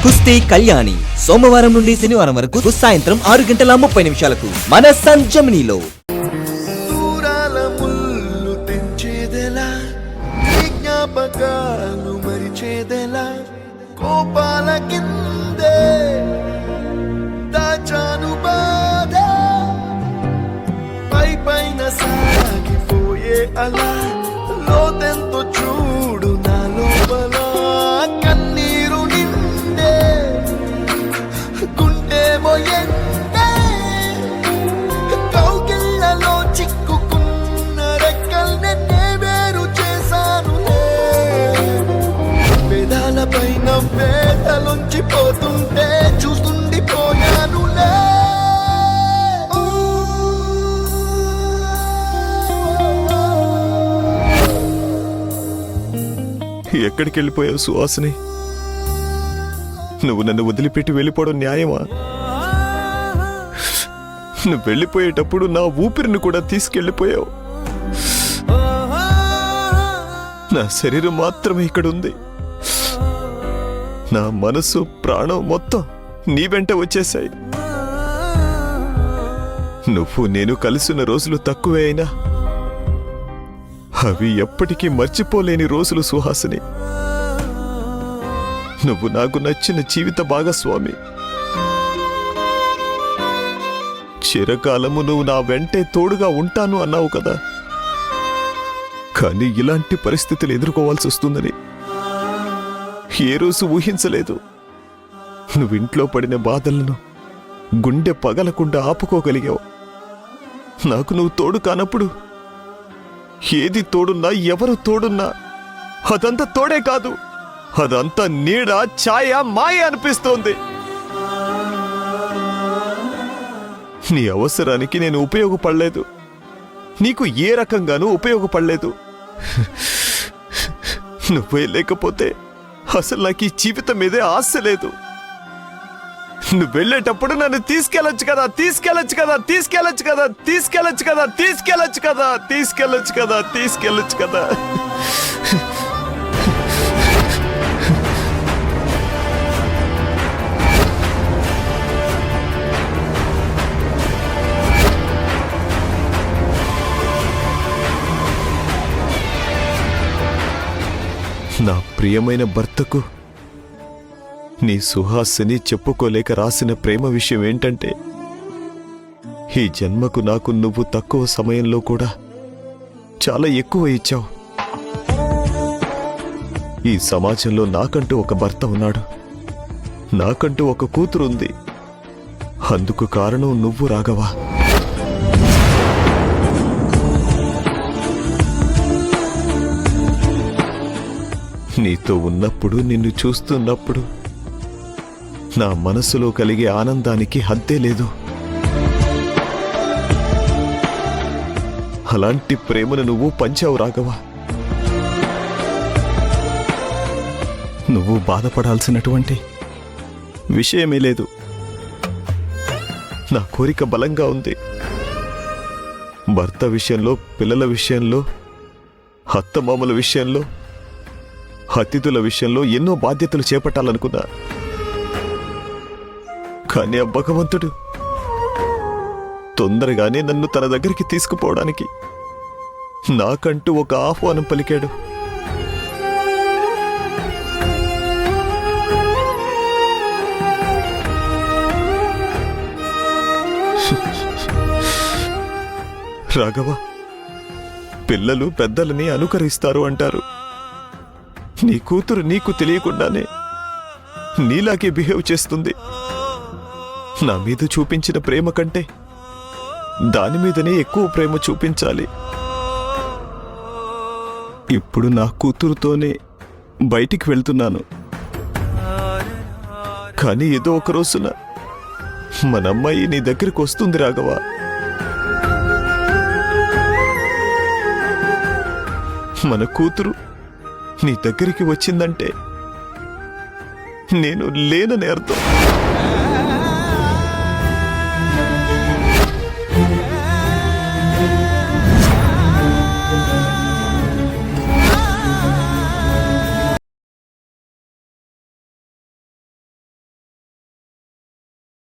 కుస్తీ కళ్యాణి సోమవారం నుండి శనివారం వరకు సాయంత్రం 6:30 మన సంజమినిలో. దూరాల ముళ్ళు తెంచేదెలా, జ్ఞాపకాలు మరిచేదెలా, కోపాల కిందే దాచాను బాధ, పై పైన సాగిపోయే అలా లోతెంతో చూడు నా లోపల, కన్నీరు నిండే గుండెమో ఎండే, కౌగిళ్ళలో చిక్కుకున్న రెక్కల్నే వేరు చేశానులే, వేదాలపై నవ్వేతలుంచి పోతుంటే చూస్తుండిపోయానులే. ఎక్కడికి వెళ్ళిపోయావు సుహాసిని? నువ్వు నన్ను వదిలిపెట్టి వెళ్ళిపోవడం న్యాయమా? నువ్వు వెళ్ళిపోయేటప్పుడు నా ఊపిరిని కూడా తీసుకెళ్ళిపోయావు. నా శరీరం మాత్రమే ఇక్కడ ఉంది. నా మనసు ప్రాణం మొత్తం నీ వెంట వచ్చేశాయి. నువ్వు నేను కలిసిన రోజులు తక్కువే అయినా అవి ఎప్పటికీ మర్చిపోలేని రోజులు సుహాసిని. నువ్వు నాకు నచ్చిన జీవిత భాగస్వామి. చిరకాలము నువ్వు నా వెంటే తోడుగా ఉంటాను అన్నావు కదా. కానీ ఇలాంటి పరిస్థితులు ఎదుర్కోవాల్సి వస్తుందని ఏ రోజు ఊహించలేదు. నువ్వింట్లో పడిన బాధలను గుండె పగలకుండా ఆపుకోగలిగావు. నాకు నువ్వు తోడు కానప్పుడు ఏది తోడున్నా ఎవరు తోడున్నా అదంతా తోడే కాదు, అదంతా నీడ ఛాయ మాయ అనిపిస్తోంది. నీ అవసరానికి నేను ఉపయోగపడలేదు, నీకు ఏ రకంగానూ ఉపయోగపడలేదు. నువ్వే లేకపోతే అసలు నాకు ఈ జీవితం మీదే ఆశ లేదు. నువ్వు వెళ్ళేటప్పుడు నన్ను తీసుకెళ్ళొచ్చు కదా, తీసుకెళ్ళొచ్చు కదా, తీసుకెళ్ళొచ్చు కదా, తీసుకెళ్ళొచ్చు కదా, తీసుకెళ్ళొచ్చు కదా, తీసుకెళ్ళొచ్చు కదా, తీసుకెళ్ళొచ్చు కదా. నా ప్రియమైన భర్తకు నీ సుహాసిని చెప్పుకోలేక రాసిన ప్రేమ విషయం ఏంటంటే, ఈ జన్మకు నాకు నువ్వు తక్కువ సమయంలో కూడా చాలా ఎక్కువ ఇచ్చావు. ఈ సమాజంలో నాకంటూ ఒక భర్త ఉన్నాడు, నాకంటూ ఒక కూతురు ఉంది. అందుకు కారణం నువ్వు రాఘవా. నీతో ఉన్నప్పుడు, నిన్ను చూస్తున్నప్పుడు నా మనసులో కలిగే ఆనందానికి హద్దే లేదు. అలాంటి ప్రేమను నువ్వు పంచావు రాఘవా. నువ్వు బాధపడాల్సినటువంటి విషయమే లేదు. నా కోరిక బలంగా ఉంది. భర్త విషయంలో, పిల్లల విషయంలో, అత్తమామల విషయంలో, అతిథుల విషయంలో ఎన్నో బాధ్యతలు చేపట్టాలనుకున్నా. కానీ ఆ భగవంతుడు తొందరగానే నన్ను తన దగ్గరికి తీసుకుపోవడానికి నాకంటూ ఒక ఆహ్వానం పలికాడు. రాఘవ, పిల్లలు పెద్దలని అనుకరిస్తారు అంటారు. నీ కూతురు నీకు తెలియకుండానే నీలాగే బిహేవ్ చేస్తుంది. నా మీద చూపించిన ప్రేమ కంటే దాని మీదనే ఎక్కువ ప్రేమ చూపించాలి. ఇప్పుడు నా కూతురుతోనే బయటికి వెళ్తున్నాను. కానీ ఏదో ఒక రోజున మన అమ్మాయి నీ దగ్గరికి వస్తుంది రాఘవా. మన కూతురు నీ దగ్గరికి వచ్చిందంటే నేను లేనని అర్థం.